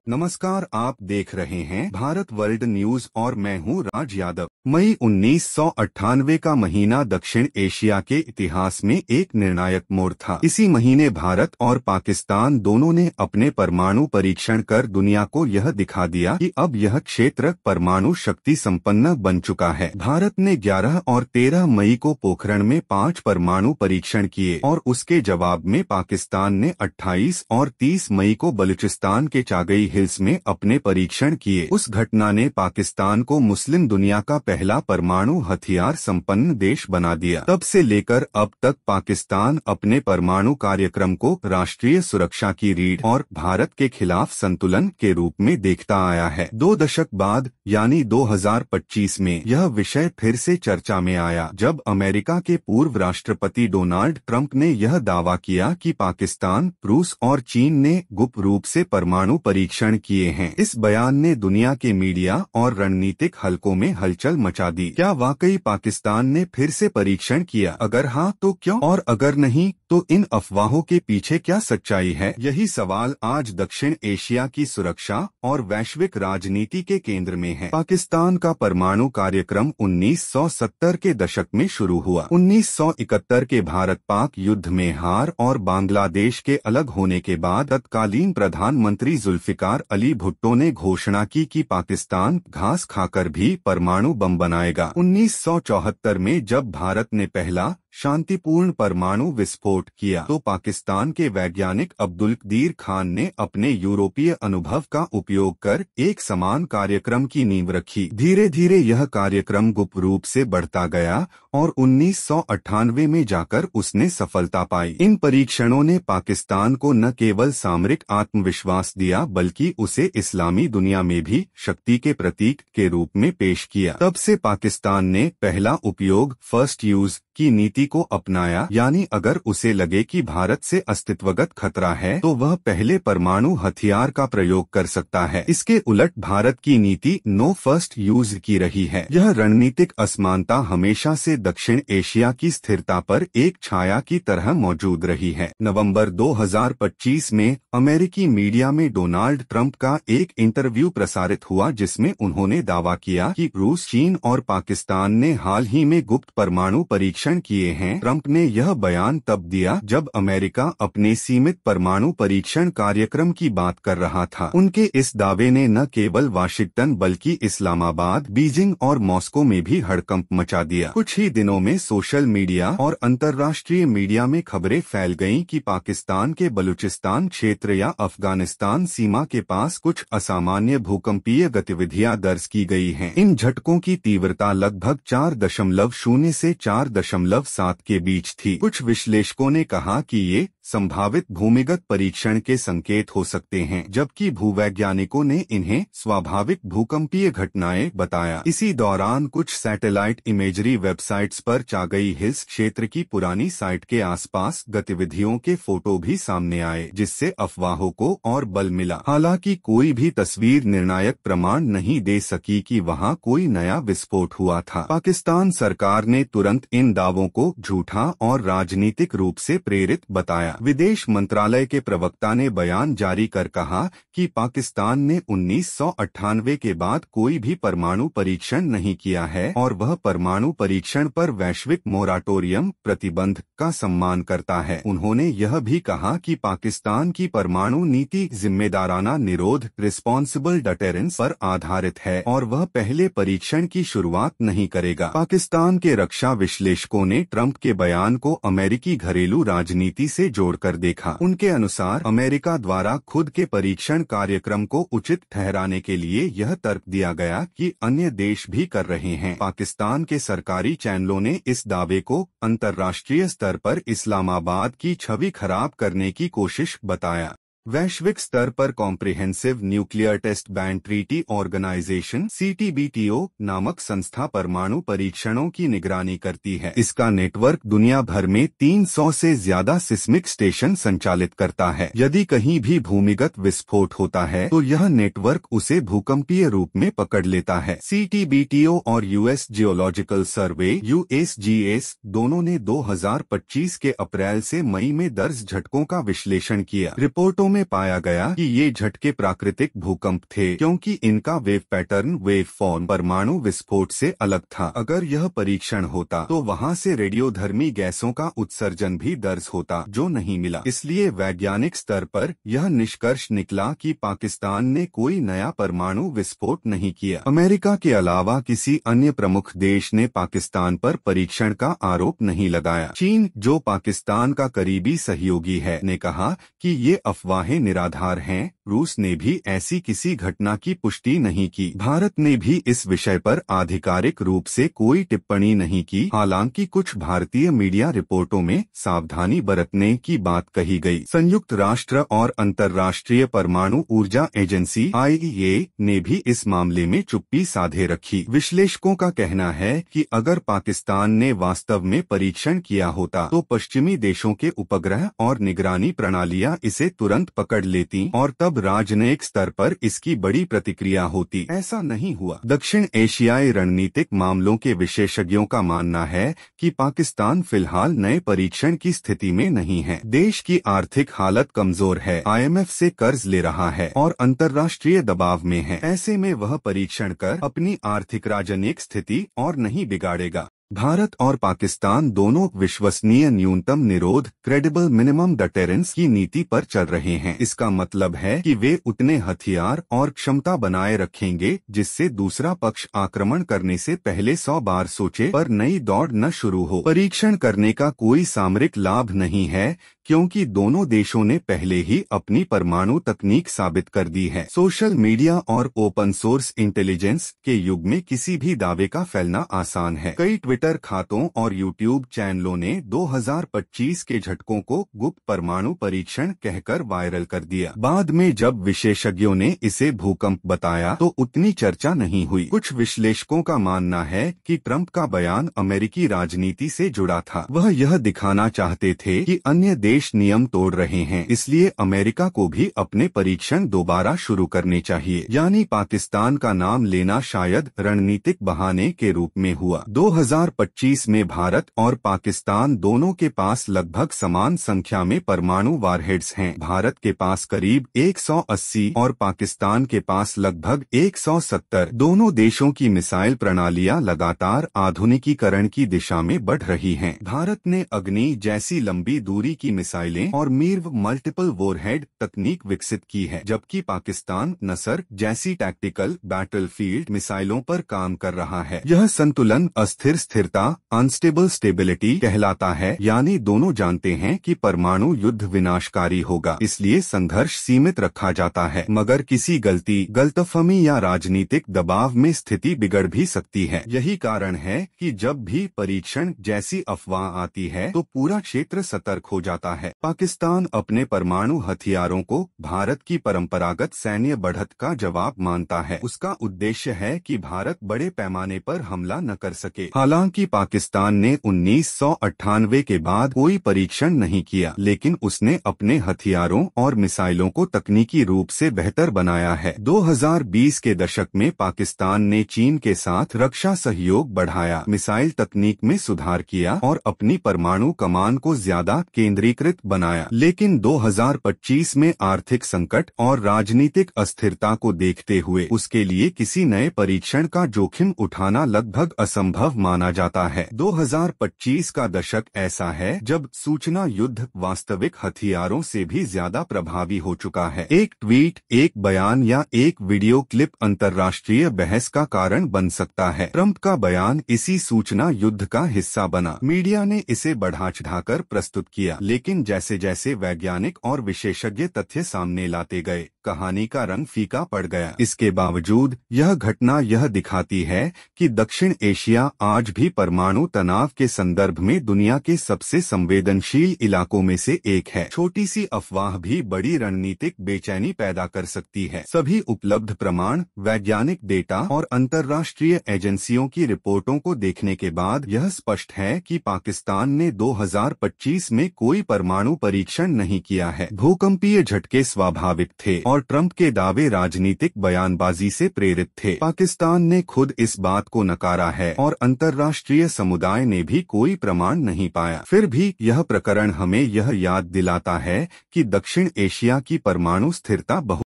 नमस्कार, आप देख रहे हैं भारत वर्ल्ड न्यूज और मैं हूं राज यादव। मई 1998 का महीना दक्षिण एशिया के इतिहास में एक निर्णायक मोड़ था। इसी महीने भारत और पाकिस्तान दोनों ने अपने परमाणु परीक्षण कर दुनिया को यह दिखा दिया कि अब यह क्षेत्र परमाणु शक्ति संपन्न बन चुका है। भारत ने 11 और 13 मई को पोखरण में 5 परमाणु परीक्षण किए और उसके जवाब में पाकिस्तान ने 28 और 30 मई को बलूचिस्तान के चागई हिल्स में अपने परीक्षण किए। उस घटना ने पाकिस्तान को मुस्लिम दुनिया का पहला परमाणु हथियार संपन्न देश बना दिया। तब से लेकर अब तक पाकिस्तान अपने परमाणु कार्यक्रम को राष्ट्रीय सुरक्षा की रीढ़ और भारत के खिलाफ संतुलन के रूप में देखता आया है। 2 दशक बाद यानी 2025 में यह विषय फिर से चर्चा में आया, जब अमेरिका के पूर्व राष्ट्रपति डोनाल्ड ट्रंप ने यह दावा किया कि पाकिस्तान, रूस और चीन ने गुप्त रूप से परमाणु परीक्षण किए हैं। इस बयान ने दुनिया के मीडिया और रणनीतिक हलकों में हलचल मचा दी। क्या वाकई पाकिस्तान ने फिर से परीक्षण किया? अगर हाँ तो क्यों, और अगर नहीं तो इन अफवाहों के पीछे क्या सच्चाई है? यही सवाल आज दक्षिण एशिया की सुरक्षा और वैश्विक राजनीति के केंद्र में है। पाकिस्तान का परमाणु कार्यक्रम 1970 के दशक में शुरू हुआ। 1971 के भारत पाक युद्ध में हार और बांग्लादेश के अलग होने के बाद तत्कालीन प्रधानमंत्री जुल्फिकार अली भुट्टो ने घोषणा की कि पाकिस्तान घास खाकर भी परमाणु बम बनाएगा। 1974 में जब भारत ने पहला शांतिपूर्ण परमाणु विस्फोट किया तो पाकिस्तान के वैज्ञानिक अब्दुल कदीर खान ने अपने यूरोपीय अनुभव का उपयोग कर एक समान कार्यक्रम की नींव रखी। धीरे धीरे यह कार्यक्रम गुप्त रूप से बढ़ता गया और 1998 में जाकर उसने सफलता पाई। इन परीक्षणों ने पाकिस्तान को न केवल सामरिक आत्मविश्वास दिया बल्कि उसे इस्लामी दुनिया में भी शक्ति के प्रतीक के रूप में पेश किया। तब से पाकिस्तान ने पहला उपयोग फर्स्ट यूज की नीति को अपनाया, यानी अगर उसे लगे कि भारत से अस्तित्वगत खतरा है तो वह पहले परमाणु हथियार का प्रयोग कर सकता है। इसके उलट भारत की नीति नो फर्स्ट यूज की रही है। यह रणनीतिक असमानता हमेशा से दक्षिण एशिया की स्थिरता पर एक छाया की तरह मौजूद रही है। नवंबर 2025 में अमेरिकी मीडिया में डोनाल्ड ट्रंप का एक इंटरव्यू प्रसारित हुआ जिसमें उन्होंने दावा किया कि रूस, चीन और पाकिस्तान ने हाल ही में गुप्त परमाणु परीक्षण किए हैं। ट्रंप ने यह बयान तब दिया जब अमेरिका अपने सीमित परमाणु परीक्षण कार्यक्रम की बात कर रहा था। उनके इस दावे ने न केवल वाशिंगटन बल्कि इस्लामाबाद, बीजिंग और मॉस्को में भी हड़कंप मचा दिया। कुछ ही दिनों में सोशल मीडिया और अंतर्राष्ट्रीय मीडिया में खबरें फैल गईं कि पाकिस्तान के बलूचिस्तान क्षेत्र या अफगानिस्तान सीमा के पास कुछ असामान्य भूकंपीय गतिविधियां दर्ज की गई हैं। इन झटकों की तीव्रता लगभग 4.0 से 4.7 के बीच थी। कुछ विश्लेषकों ने कहा कि ये संभावित भूमिगत परीक्षण के संकेत हो सकते हैं, जबकि भूवैज्ञानिकों ने इन्हें स्वाभाविक भूकंपीय घटनाएं बताया। इसी दौरान कुछ सैटेलाइट इमेजरी वेबसाइट्स पर चागई हिल्स क्षेत्र की पुरानी साइट के आसपास गतिविधियों के फोटो भी सामने आए, जिससे अफवाहों को और बल मिला। हालांकि कोई भी तस्वीर निर्णायक प्रमाण नहीं दे सकी कि वहां कोई नया विस्फोट हुआ था। पाकिस्तान सरकार ने तुरंत इन दावों को झूठा और राजनीतिक रूप से प्रेरित बताया। विदेश मंत्रालय के प्रवक्ता ने बयान जारी कर कहा कि पाकिस्तान ने 1998 के बाद कोई भी परमाणु परीक्षण नहीं किया है और वह परमाणु परीक्षण पर वैश्विक मोराटोरियम प्रतिबंध का सम्मान करता है। उन्होंने यह भी कहा कि पाकिस्तान की परमाणु नीति जिम्मेदाराना निरोध रिस्पॉन्सिबल डिटेरेंस पर आधारित है और वह पहले परीक्षण की शुरुआत नहीं करेगा। पाकिस्तान के रक्षा विश्लेषकों ने ट्रंप के बयान को अमेरिकी घरेलू राजनीति से जोड़कर देखा। उनके अनुसार अमेरिका द्वारा खुद के परीक्षण कार्यक्रम को उचित ठहराने के लिए यह तर्क दिया गया कि अन्य देश भी कर रहे हैं। पाकिस्तान के सरकारी चैनलों ने इस दावे को अंतर्राष्ट्रीय स्तर पर इस्लामाबाद की छवि खराब करने की कोशिश बताया। वैश्विक स्तर पर comprehensive nuclear test ban treaty organisation (CTBTO) नामक संस्था परमाणु परीक्षणों की निगरानी करती है। इसका नेटवर्क दुनिया भर में 300 से ज्यादा सिस्मिक स्टेशन संचालित करता है। यदि कहीं भी भूमिगत विस्फोट होता है तो यह नेटवर्क उसे भूकंपीय रूप में पकड़ लेता है। CTBTO और यूएस जियोलॉजिकल सर्वे (USGS) दोनों ने 2025 के अप्रैल से मई में दर्ज झटकों का विश्लेषण किया। रिपोर्टों में में पाया गया कि ये झटके प्राकृतिक भूकंप थे, क्योंकि इनका वेव पैटर्न वेव फॉर्म परमाणु विस्फोट से अलग था। अगर यह परीक्षण होता तो वहां से रेडियोधर्मी गैसों का उत्सर्जन भी दर्ज होता, जो नहीं मिला। इसलिए वैज्ञानिक स्तर पर यह निष्कर्ष निकला कि पाकिस्तान ने कोई नया परमाणु विस्फोट नहीं किया। अमेरिका के अलावा किसी अन्य प्रमुख देश ने पाकिस्तान पर परीक्षण का आरोप नहीं लगाया। चीन, जो पाकिस्तान का करीबी सहयोगी है, ने कहा कि ये अफवाहें निराधार हैं। रूस ने भी ऐसी किसी घटना की पुष्टि नहीं की। भारत ने भी इस विषय पर आधिकारिक रूप से कोई टिप्पणी नहीं की। हालांकि कुछ भारतीय मीडिया रिपोर्टों में सावधानी बरतने की बात कही गई। संयुक्त राष्ट्र और अंतर्राष्ट्रीय परमाणु ऊर्जा एजेंसी IAEA ने भी इस मामले में चुप्पी साधे रखी। विश्लेषकों का कहना है कि अगर पाकिस्तान ने वास्तव में परीक्षण किया होता तो पश्चिमी देशों के उपग्रह और निगरानी प्रणालियां इसे तुरंत पकड़ लेती और तब राजनयिक स्तर पर इसकी बड़ी प्रतिक्रिया होती। ऐसा नहीं हुआ। दक्षिण एशियाई रणनीतिक मामलों के विशेषज्ञों का मानना है कि पाकिस्तान फिलहाल नए परीक्षण की स्थिति में नहीं है। देश की आर्थिक हालत कमजोर है, IMF से कर्ज ले रहा है और अंतर्राष्ट्रीय दबाव में है। ऐसे में वह परीक्षण कर अपनी आर्थिक राजनयिक स्थिति और नहीं बिगाड़ेगा। भारत और पाकिस्तान दोनों विश्वसनीय न्यूनतम निरोध क्रेडिबल मिनिमम डिटेरेंस की नीति पर चल रहे हैं। इसका मतलब है कि वे उतने हथियार और क्षमता बनाए रखेंगे जिससे दूसरा पक्ष आक्रमण करने से पहले 100 बार सोचे पर नई दौड़ न शुरू हो। परीक्षण करने का कोई सामरिक लाभ नहीं है, क्योंकि दोनों देशों ने पहले ही अपनी परमाणु तकनीक साबित कर दी है। सोशल मीडिया और ओपन सोर्स इंटेलिजेंस के युग में किसी भी दावे का फैलना आसान है। कई ट्विटर खातों और यूट्यूब चैनलों ने 2025 के झटकों को गुप्त परमाणु परीक्षण कहकर वायरल कर दिया। बाद में जब विशेषज्ञों ने इसे भूकंप बताया तो उतनी चर्चा नहीं हुई। कुछ विश्लेषकों का मानना है कि ट्रंप का बयान अमेरिकी राजनीति से जुड़ा था। वह यह दिखाना चाहते थे कि अन्य देश नियम तोड़ रहे हैं, इसलिए अमेरिका को भी अपने परीक्षण दोबारा शुरू करने चाहिए। यानी पाकिस्तान का नाम लेना शायद रणनीतिक बहाने के रूप में हुआ। 2025 में भारत और पाकिस्तान दोनों के पास लगभग समान संख्या में परमाणु वारहेड्स हैं। भारत के पास करीब 180 और पाकिस्तान के पास लगभग 170। दोनों देशों की मिसाइल प्रणालियां लगातार आधुनिकीकरण की दिशा में बढ़ रही हैं। भारत ने अग्नि जैसी लंबी दूरी की मिसाइलें और मीर मल्टीपल वॉरहेड तकनीक विकसित की है, जबकि पाकिस्तान नसर जैसी टैक्टिकल बैटलफील्ड मिसाइलों पर काम कर रहा है। यह संतुलन अस्थिर स्थिरता अनस्टेबल स्टेबिलिटी कहलाता है। यानी दोनों जानते हैं कि परमाणु युद्ध विनाशकारी होगा, इसलिए संघर्ष सीमित रखा जाता है, मगर किसी गलतफहमी या राजनीतिक दबाव में स्थिति बिगड़ भी सकती है। यही कारण है कि जब भी परीक्षण जैसी अफवाह आती है तो पूरा क्षेत्र सतर्क हो जाता है। पाकिस्तान अपने परमाणु हथियारों को भारत की परंपरागत सैन्य बढ़त का जवाब मानता है। उसका उद्देश्य है कि भारत बड़े पैमाने पर हमला न कर सके। हालांकि पाकिस्तान ने 1998 के बाद कोई परीक्षण नहीं किया, लेकिन उसने अपने हथियारों और मिसाइलों को तकनीकी रूप से बेहतर बनाया है। 2020 के दशक में पाकिस्तान ने चीन के साथ रक्षा सहयोग बढ़ाया, मिसाइल तकनीक में सुधार किया और अपनी परमाणु कमान को ज्यादा केंद्रीकृत बनाया। लेकिन 2025 में आर्थिक संकट और राजनीतिक अस्थिरता को देखते हुए उसके लिए किसी नए परीक्षण का जोखिम उठाना लगभग असंभव माना जाता है। 2025 का दशक ऐसा है जब सूचना युद्ध वास्तविक हथियारों से भी ज्यादा प्रभावी हो चुका है। एक ट्वीट, एक बयान या एक वीडियो क्लिप अंतर्राष्ट्रीय बहस का कारण बन सकता है। ट्रंप का बयान इसी सूचना युद्ध का हिस्सा बना। मीडिया ने इसे बढ़ा चढ़ाकर प्रस्तुत किया, लेकिन जैसे जैसे वैज्ञानिक और विशेषज्ञ तथ्य सामने लाते गए, कहानी का रंग फीका पड़ गया। इसके बावजूद यह घटना यह दिखाती है कि दक्षिण एशिया आज भी परमाणु तनाव के संदर्भ में दुनिया के सबसे संवेदनशील इलाकों में से एक है। छोटी सी अफवाह भी बड़ी रणनीतिक बेचैनी पैदा कर सकती है। सभी उपलब्ध प्रमाण, वैज्ञानिक डेटा और अंतर्राष्ट्रीय एजेंसियों की रिपोर्टों को देखने के बाद यह स्पष्ट है कि पाकिस्तान ने 2025 में कोई परमाणु परीक्षण नहीं किया है। भूकंपीय झटके स्वाभाविक थे और ट्रंप के दावे राजनीतिक बयानबाजी से प्रेरित थे। पाकिस्तान ने खुद इस बात को नकारा है और अंतर्राष्ट्रीय समुदाय ने भी कोई प्रमाण नहीं पाया। फिर भी यह प्रकरण हमें यह याद दिलाता है कि दक्षिण एशिया की परमाणु स्थिरता बहुत